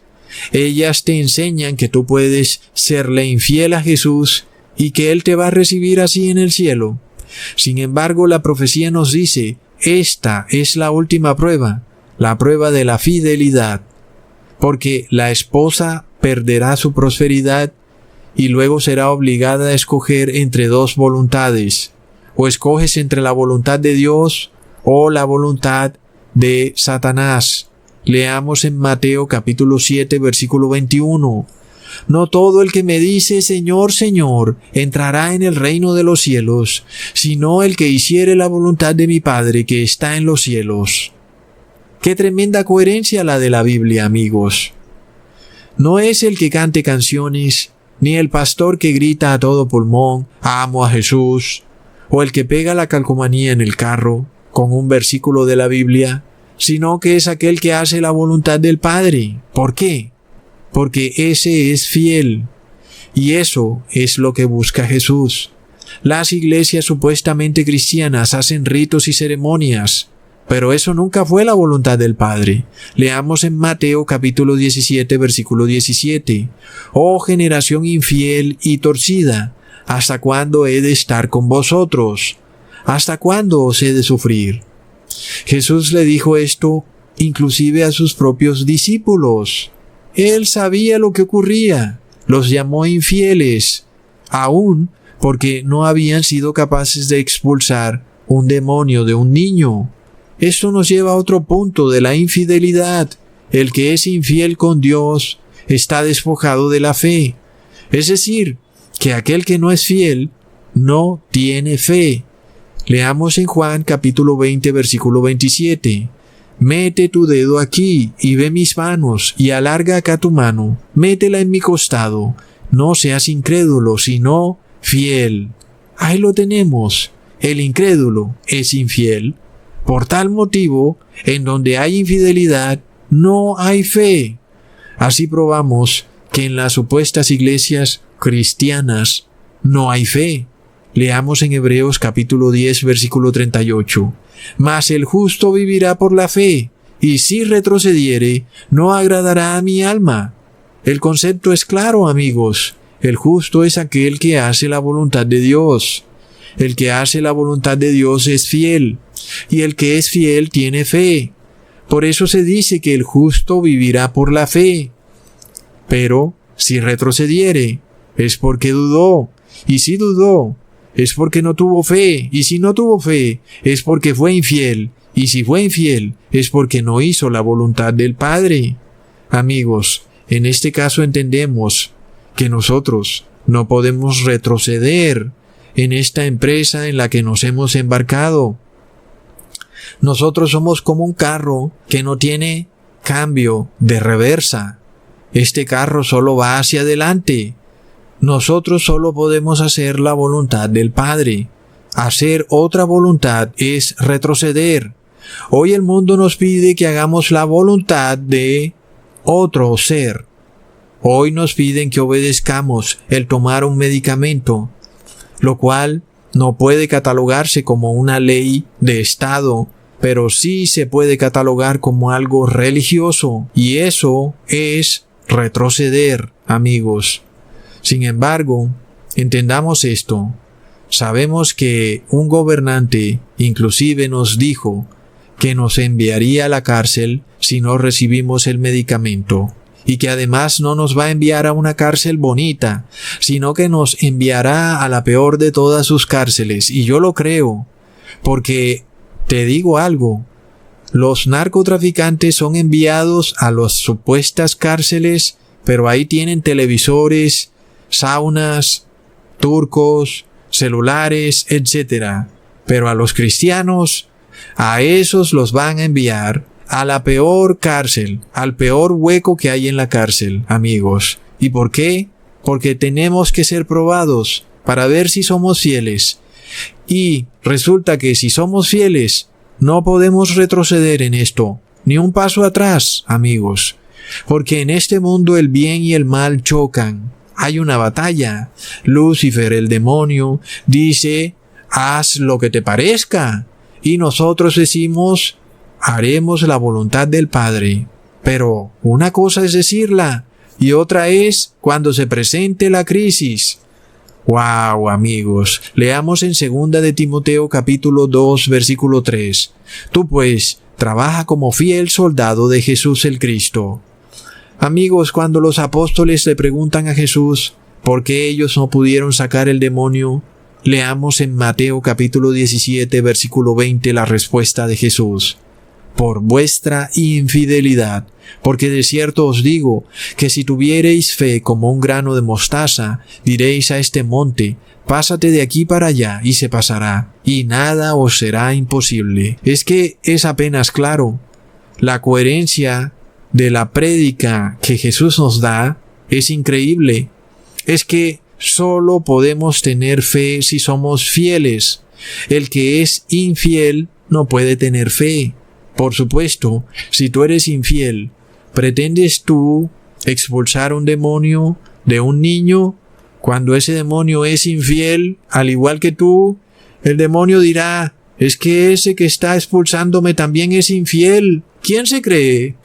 Ellas te enseñan que tú puedes serle infiel a Jesús y que Él te va a recibir así en el cielo. Sin embargo, la profecía nos dice, esta es la última prueba, la prueba de la fidelidad, porque la esposa perderá su prosperidad y luego será obligada a escoger entre dos voluntades. O escoges entre la voluntad de Dios o la voluntad de Satanás. Leamos en Mateo capítulo 7 versículo 21. No todo el que me dice Señor, Señor, entrará en el reino de los cielos, sino el que hiciere la voluntad de mi Padre que está en los cielos. Qué tremenda coherencia la de la Biblia, amigos. No es el que cante canciones, ni el pastor que grita a todo pulmón, amo a Jesús, o el que pega la calcomanía en el carro con un versículo de la Biblia, sino que es aquel que hace la voluntad del Padre. ¿Por qué? Porque ese es fiel. Y eso es lo que busca Jesús. Las iglesias supuestamente cristianas hacen ritos y ceremonias, pero eso nunca fue la voluntad del Padre. Leamos en Mateo capítulo 17 versículo 17. Oh generación infiel y torcida, ¿hasta cuándo he de estar con vosotros? ¿Hasta cuándo os he de sufrir? Jesús le dijo esto inclusive a sus propios discípulos. Él sabía lo que ocurría. Los llamó infieles, aún porque no habían sido capaces de expulsar un demonio de un niño. Esto nos lleva a otro punto de la infidelidad. El que es infiel con Dios está despojado de la fe. Es decir, que aquel que no es fiel no tiene fe. Leamos en Juan capítulo 20 versículo 27. Mete tu dedo aquí y ve mis manos y alarga acá tu mano. Métela en mi costado. No seas incrédulo, sino fiel. Ahí lo tenemos. El incrédulo es infiel. Por tal motivo, en donde hay infidelidad, no hay fe. Así probamos que en las supuestas iglesias cristianas no hay fe. Leamos en Hebreos capítulo 10 versículo 38. Mas el justo vivirá por la fe, y si retrocediere, no agradará a mi alma. El concepto es claro, amigos. El justo es aquel que hace la voluntad de Dios. El que hace la voluntad de Dios es fiel, y el que es fiel tiene fe. Por eso se dice que el justo vivirá por la fe. Pero si retrocediere, es porque dudó, y si dudó, es porque no tuvo fe, y si no tuvo fe, es porque fue infiel, y si fue infiel, es porque no hizo la voluntad del Padre. Amigos, en este caso entendemos que nosotros no podemos retroceder en esta empresa en la que nos hemos embarcado. Nosotros somos como un carro que no tiene cambio de reversa. Este carro solo va hacia adelante. Nosotros solo podemos hacer la voluntad del Padre. Hacer otra voluntad es retroceder. Hoy el mundo nos pide que hagamos la voluntad de otro ser. Hoy nos piden que obedezcamos el tomar un medicamento, lo cual no puede catalogarse como una ley de Estado, pero sí se puede catalogar como algo religioso, y eso es retroceder, amigos. Sin embargo, entendamos esto. Sabemos que un gobernante inclusive nos dijo que nos enviaría a la cárcel si no recibimos el medicamento, y que además no nos va a enviar a una cárcel bonita, sino que nos enviará a la peor de todas sus cárceles. Y yo lo creo, porque te digo algo, los narcotraficantes son enviados a las supuestas cárceles, pero ahí tienen televisores, saunas, turcos, celulares, etc. Pero a los cristianos, a esos los van a enviar a la peor cárcel, al peor hueco que hay en la cárcel, amigos. ¿Y por qué? Porque tenemos que ser probados para ver si somos fieles. Y resulta que si somos fieles, no podemos retroceder en esto, ni un paso atrás, amigos. Porque en este mundo el bien y el mal chocan. Hay una batalla. Lucifer, el demonio, dice, haz lo que te parezca. Y nosotros decimos, haremos la voluntad del Padre. Pero una cosa es decirla, y otra es cuando se presente la crisis. ¡Wow, amigos! Leamos en 2 de Timoteo capítulo 2, versículo 3. Tú pues, trabaja como fiel soldado de Jesús el Cristo. Amigos, cuando los apóstoles le preguntan a Jesús por qué ellos no pudieron sacar el demonio, leamos en Mateo capítulo 17, versículo 20 la respuesta de Jesús. Por vuestra infidelidad, porque de cierto os digo que si tuviereis fe como un grano de mostaza, diréis a este monte, pásate de aquí para allá, y se pasará, y nada os será imposible. Es que es apenas claro. La coherencia de la prédica que Jesús nos da es increíble. Es que solo podemos tener fe si somos fieles. El que es infiel no puede tener fe. Por supuesto, si tú eres infiel, ¿pretendes tú expulsar un demonio de un niño? Cuando ese demonio es infiel, al igual que tú, el demonio dirá, es que ese que está expulsándome también es infiel. ¿Quién se cree?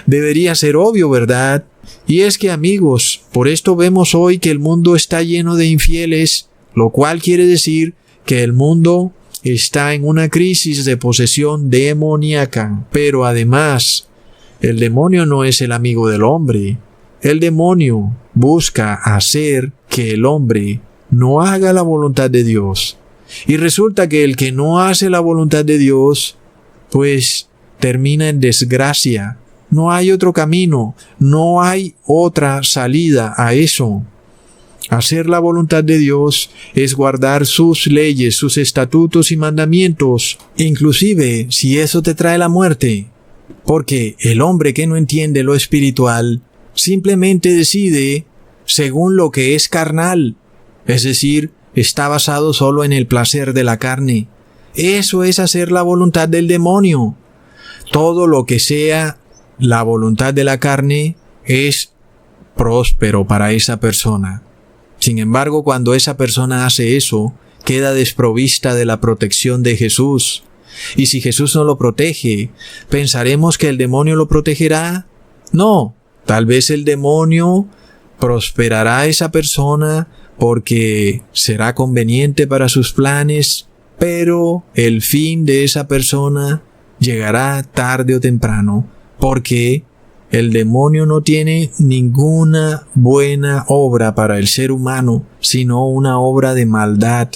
Debería ser obvio, ¿verdad? Y es que, amigos, por esto vemos hoy que el mundo está lleno de infieles, lo cual quiere decir que el mundo está en una crisis de posesión demoníaca. Pero además, el demonio no es el amigo del hombre. El demonio busca hacer que el hombre no haga la voluntad de Dios. Y resulta que el que no hace la voluntad de Dios, pues termina en desgracia. No hay otro camino, no hay otra salida a eso. Hacer la voluntad de Dios es guardar sus leyes, sus estatutos y mandamientos, inclusive si eso te trae la muerte. Porque el hombre que no entiende lo espiritual simplemente decide según lo que es carnal, es decir, está basado solo en el placer de la carne. Eso es hacer la voluntad del demonio. Todo lo que sea la voluntad de la carne es próspero para esa persona. Sin embargo, cuando esa persona hace eso, queda desprovista de la protección de Jesús. Y si Jesús no lo protege, ¿pensaremos que el demonio lo protegerá? No, tal vez el demonio prosperará a esa persona porque será conveniente para sus planes, pero el fin de esa persona llegará tarde o temprano, porque el demonio no tiene ninguna buena obra para el ser humano, sino una obra de maldad.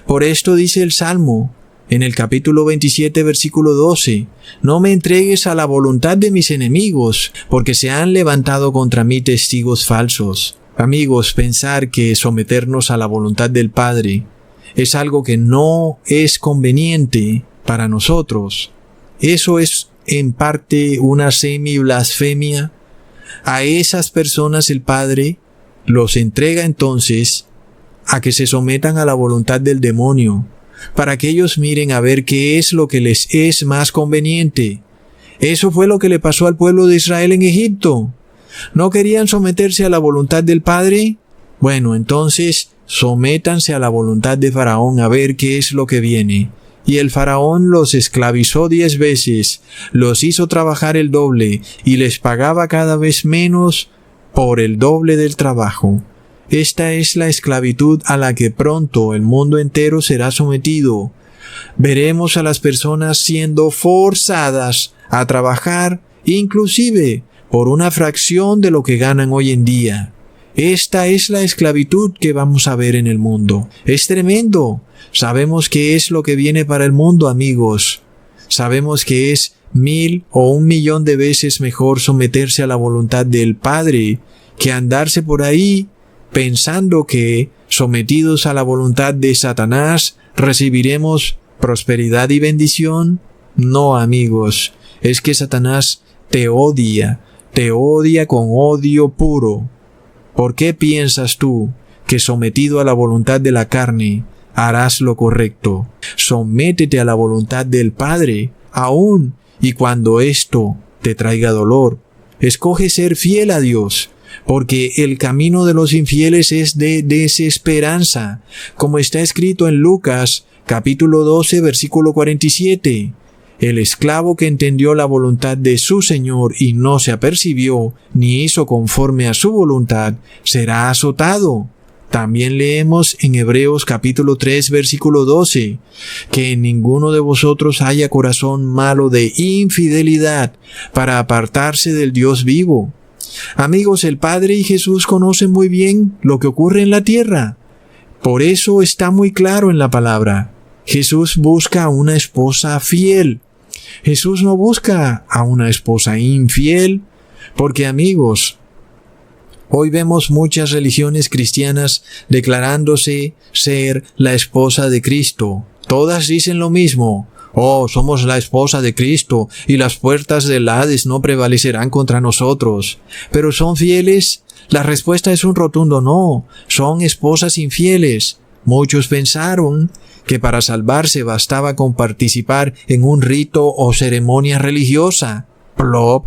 Por esto dice el Salmo, en el capítulo 27, versículo 12, no me entregues a la voluntad de mis enemigos, porque se han levantado contra mí testigos falsos. Amigos, pensar que someternos a la voluntad del Padre es algo que no es conveniente para nosotros. Eso es en parte una semi-blasfemia. A esas personas el Padre los entrega entonces a que se sometan a la voluntad del demonio, para que ellos miren a ver qué es lo que les es más conveniente. Eso fue lo que le pasó al pueblo de Israel en Egipto. ¿No querían someterse a la voluntad del Padre? Bueno, entonces sométanse a la voluntad de Faraón a ver qué es lo que viene. Y el Faraón los esclavizó 10 veces, los hizo trabajar el doble y les pagaba cada vez menos por el doble del trabajo. Esta es la esclavitud a la que pronto el mundo entero será sometido. Veremos a las personas siendo forzadas a trabajar, inclusive por una fracción de lo que ganan hoy en día. Esta es la esclavitud que vamos a ver en el mundo. Es tremendo. Sabemos que es lo que viene para el mundo, amigos. Sabemos que es 1000 o 1.000.000 de veces mejor someterse a la voluntad del Padre que andarse por ahí pensando que, sometidos a la voluntad de Satanás, recibiremos prosperidad y bendición. No, amigos, es que Satanás te odia con odio puro. ¿Por qué piensas tú que sometido a la voluntad de la carne harás lo correcto? Sométete a la voluntad del Padre, aún y cuando esto te traiga dolor. Escoge ser fiel a Dios, porque el camino de los infieles es de desesperanza, como está escrito en Lucas, capítulo 12, versículo 47. El esclavo que entendió la voluntad de su Señor y no se apercibió, ni hizo conforme a su voluntad, será azotado. También leemos en Hebreos capítulo 3, versículo 12, que en ninguno de vosotros haya corazón malo de infidelidad para apartarse del Dios vivo. Amigos, el Padre y Jesús conocen muy bien lo que ocurre en la tierra. Por eso está muy claro en la palabra. Jesús busca a una esposa fiel. Jesús no busca a una esposa infiel, porque amigos, hoy vemos muchas religiones cristianas declarándose ser la esposa de Cristo. Todas dicen lo mismo. Oh, somos la esposa de Cristo y las puertas del Hades no prevalecerán contra nosotros. ¿Pero son fieles? La respuesta es un rotundo no. Son esposas infieles. Muchos pensaron que para salvarse bastaba con participar en un rito o ceremonia religiosa. Plop.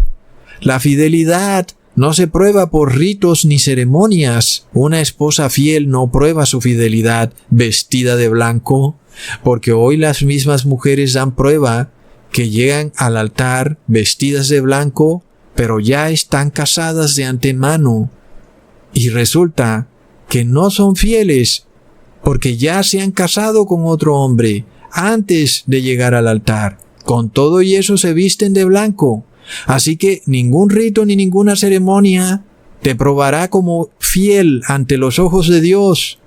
La fidelidad no se prueba por ritos ni ceremonias. Una esposa fiel no prueba su fidelidad vestida de blanco, porque hoy las mismas mujeres dan prueba que llegan al altar vestidas de blanco, pero ya están casadas de antemano. Y resulta que no son fieles, porque ya se han casado con otro hombre antes de llegar al altar. Con todo y eso se visten de blanco. Así que ningún rito ni ninguna ceremonia te probará como fiel ante los ojos de Dios.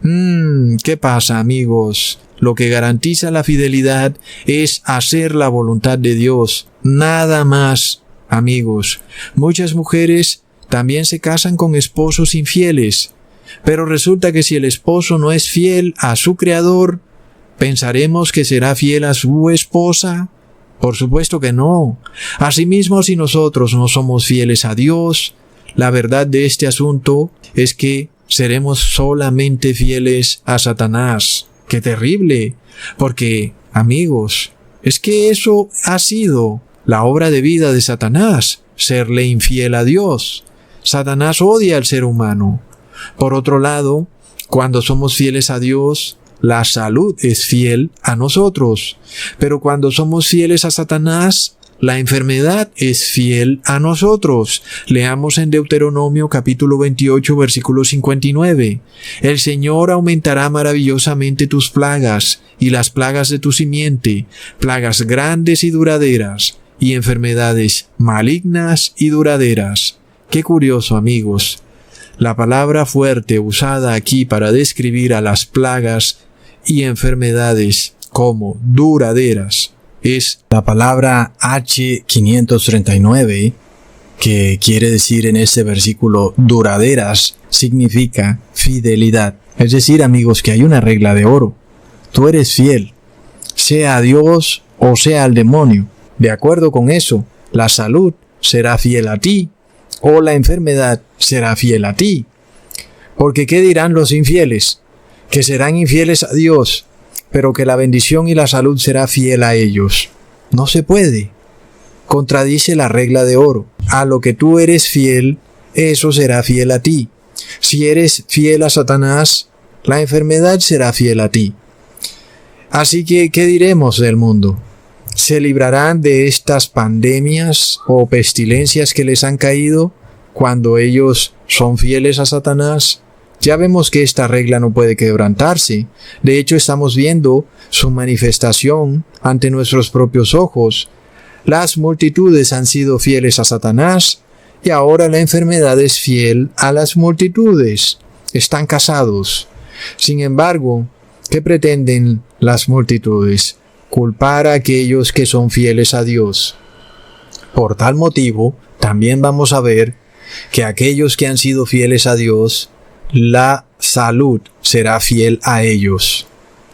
¿Qué pasa, amigos? Lo que garantiza la fidelidad es hacer la voluntad de Dios. Nada más, amigos. Muchas mujeres también se casan con esposos infieles. Pero resulta que si el esposo no es fiel a su Creador, ¿pensaremos que será fiel a su esposa? Por supuesto que no. Asimismo, si nosotros no somos fieles a Dios, la verdad de este asunto es que seremos solamente fieles a Satanás. ¡Qué terrible! Porque, amigos, es que eso ha sido la obra de vida de Satanás, serle infiel a Dios. Satanás odia al ser humano. Por otro lado, cuando somos fieles a Dios, la salud es fiel a nosotros. Pero cuando somos fieles a Satanás, la enfermedad es fiel a nosotros. Leamos en Deuteronomio capítulo 28, versículo 59. El Señor aumentará maravillosamente tus plagas y las plagas de tu simiente, plagas grandes y duraderas, y enfermedades malignas y duraderas. Qué curioso, amigos. La palabra fuerte usada aquí para describir a las plagas y enfermedades como duraderas es la palabra H539, que quiere decir en este versículo duraderas, significa fidelidad. Es decir, amigos, que hay una regla de oro. Tú eres fiel, sea a Dios o sea al demonio. De acuerdo con eso, la salud será fiel a ti o la enfermedad será fiel a ti. Porque ¿qué dirán los infieles? que serán infieles a Dios, pero que la bendición y la salud será fiel a ellos. No se puede. Contradice la regla de oro. A lo que tú eres fiel, eso será fiel a ti. Si eres fiel a Satanás, la enfermedad será fiel a ti. Así que, ¿qué diremos del mundo? ¿Se librarán de estas pandemias o pestilencias que les han caído cuando ellos son fieles a Satanás? Ya vemos que esta regla no puede quebrantarse. De hecho, estamos viendo su manifestación ante nuestros propios ojos. Las multitudes han sido fieles a Satanás y ahora la enfermedad es fiel a las multitudes. Están casados. Sin embargo, ¿qué pretenden las multitudes? Culpar a aquellos que son fieles a Dios. Por tal motivo, también vamos a ver que aquellos que han sido fieles a Dios, la salud será fiel a ellos.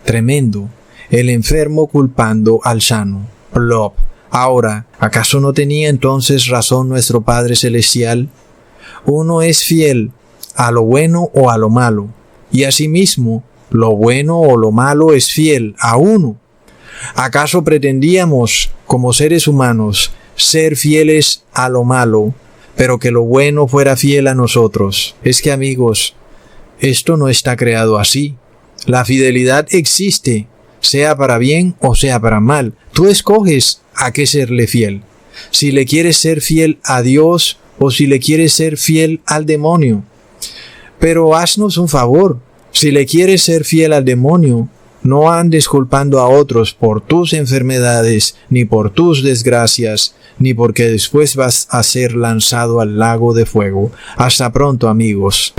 Tremendo. El enfermo culpando al sano. Plop. Ahora, ¿acaso no tenía entonces razón nuestro Padre Celestial? Uno es fiel a lo bueno o a lo malo, y asimismo, lo bueno o lo malo es fiel a uno. ¿Acaso pretendíamos, como seres humanos, ser fieles a lo malo, pero que lo bueno fuera fiel a nosotros? Es que, amigos, esto no está creado así. La fidelidad existe, sea para bien o sea para mal. Tú escoges a qué serle fiel. Si le quieres ser fiel a Dios o si le quieres ser fiel al demonio. Pero haznos un favor. Si le quieres ser fiel al demonio, no andes culpando a otros por tus enfermedades, ni por tus desgracias, ni porque después vas a ser lanzado al lago de fuego. Hasta pronto, amigos.